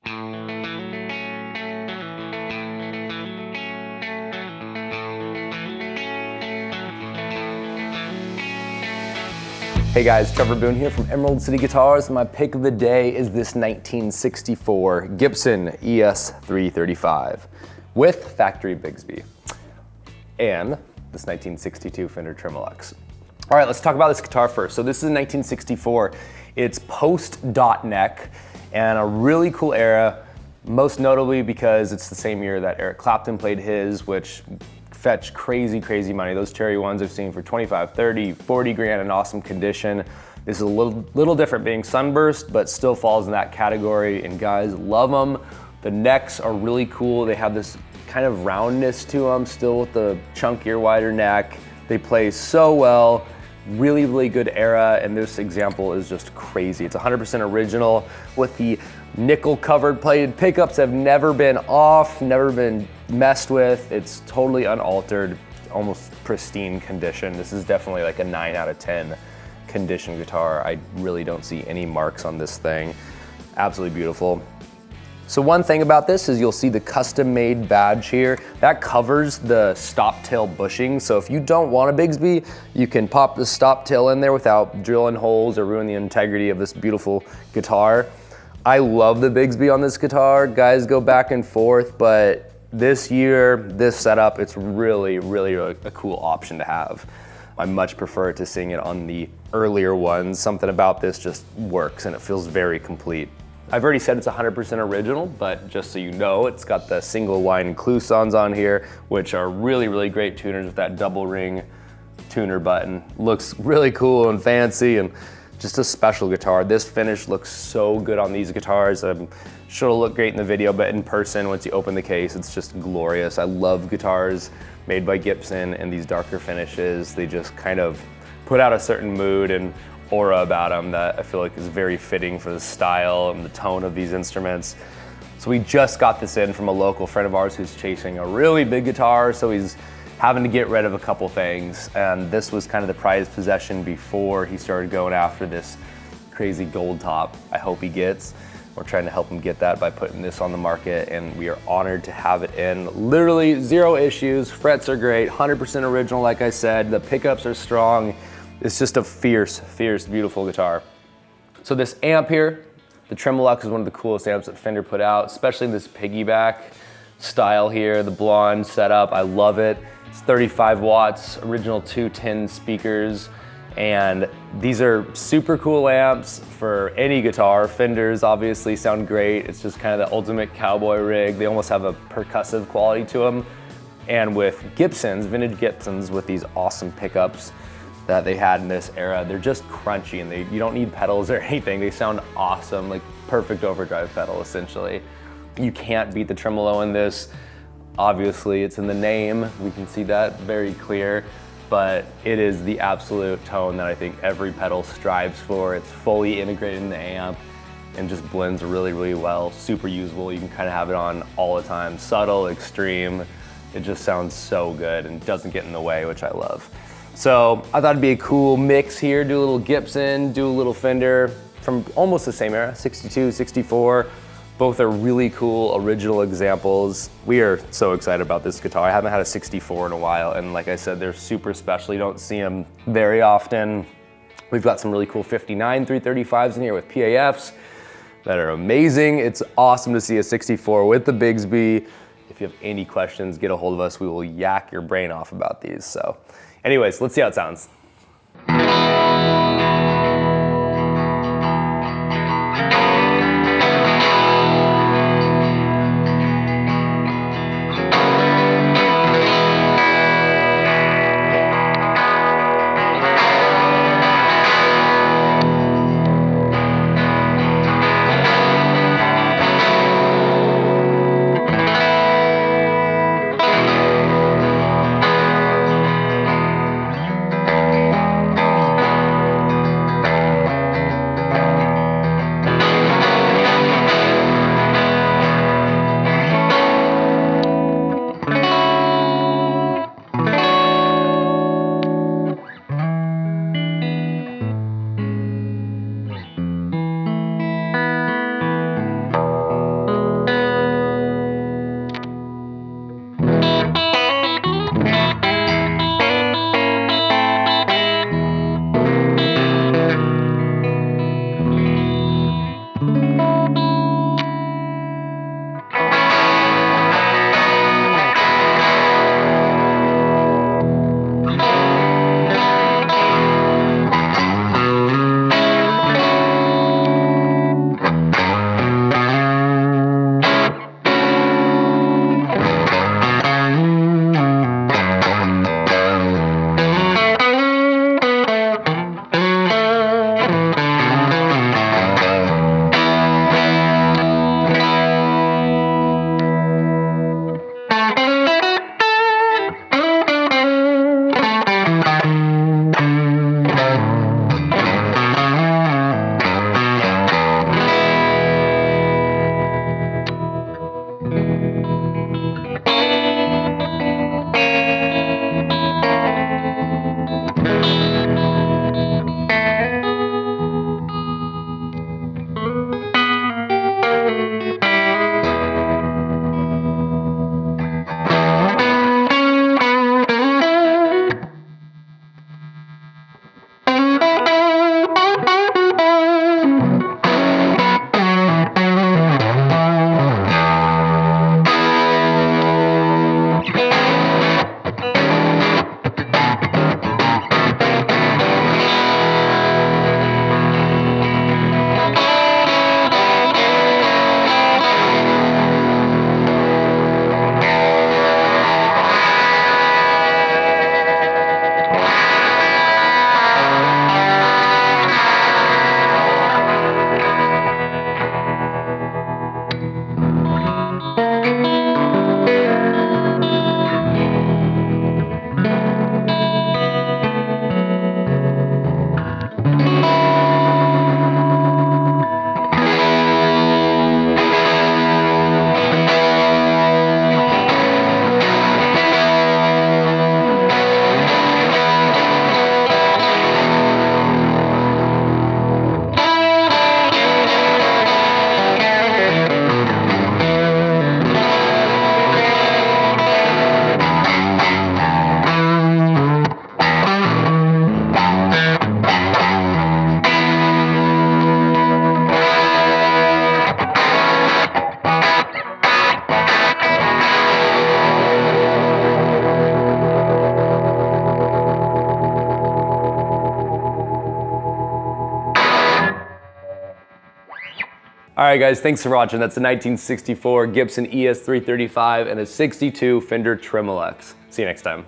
Hey guys, Trevor here from Emerald City Guitars, and my pick of the day is this 1964 Gibson ES-335 with factory Bigsby and this 1962 Fender Tremolux. All right, let's talk about this guitar first. So this is a 1964. It's post dot neck and a really cool era, most notably because it's the same year that Eric Clapton played his, which fetch crazy, crazy money. Those cherry ones I've seen for 25, 30, 40 grand in awesome condition. This is a little different being sunburst, but still falls in that category, and guys love them. The necks are really cool. They have this kind of roundness to them, still with the chunkier, wider neck. They play so well. Really, really good era, and this example is just crazy. It's 100% original with the nickel covered plated pickups. Have never been off, never been messed with. It's totally unaltered, almost pristine condition. This is definitely like a 9 out of 10 condition guitar. I really don't see any marks on this thing. Absolutely beautiful. So one thing about this is you'll see the custom made badge here. That covers the stop tail bushing. So if you don't want a Bigsby, you can pop the stop tail in there without drilling holes or ruin the integrity of this beautiful guitar. I love the Bigsby on this guitar. Guys go back and forth, but this year, this setup, it's really, really a cool option to have. I much prefer to sing it on the earlier ones. Something about this just works and it feels very complete. I've already said it's 100% original, but just so you know, it's got the single line cloisons on here, which are really, really great tuners with that double ring tuner button. Looks really cool and fancy and just a special guitar. This finish looks so good on these guitars. I'm sure it'll look great in the video, but in person, once you open the case, it's just glorious. I love guitars made by Gibson and these darker finishes. They just kind of put out a certain mood and aura about them that I feel like is very fitting for the style and the tone of these instruments. So we just got this in from a local friend of ours who's chasing a really big guitar, so he's having to get rid of a couple things, and this was kind of the prized possession before he started going after this crazy gold top I hope he gets. We're trying to help him get that by putting this on the market, and we are honored to have it in. Literally 0 issues, frets are great, 100% original like I said, the pickups are strong. It's just a fierce, fierce, beautiful guitar. So this amp here, the Tremolux, is one of the coolest amps that Fender put out, especially this piggyback style here, the blonde setup, I love it. It's 35 watts, original 210 speakers, and these are super cool amps for any guitar. Fenders obviously sound great. It's just kind of the ultimate cowboy rig. They almost have a percussive quality to them. And with Gibsons, vintage Gibsons with these awesome pickups that they had in this era, they're just crunchy and you don't need pedals or anything. They sound awesome, like perfect overdrive pedal essentially. You can't beat the tremolo in this. Obviously it's in the name, we can see that very clear, but it is the absolute tone that I think every pedal strives for. It's fully integrated in the amp and just blends really, really well. Super usable, you can kind of have it on all the time. Subtle, extreme, it just sounds so good and doesn't get in the way, which I love. So I thought it'd be a cool mix here, do a little Gibson, do a little Fender from almost the same era, 62, 64. Both are really cool original examples. We are so excited about this guitar. I haven't had a 64 in a while, and like I said, they're super special. You don't see them very often. We've got some really cool 59 335s in here with PAFs that are amazing. It's awesome to see a 64 with the Bigsby. If you have any questions, get a hold of us. We will yak your brain off about these. So anyways, let's see how it sounds. right, guys, thanks for watching. That's a 1964 Gibson ES-335 and a 62 Fender Tremolux. See you next time.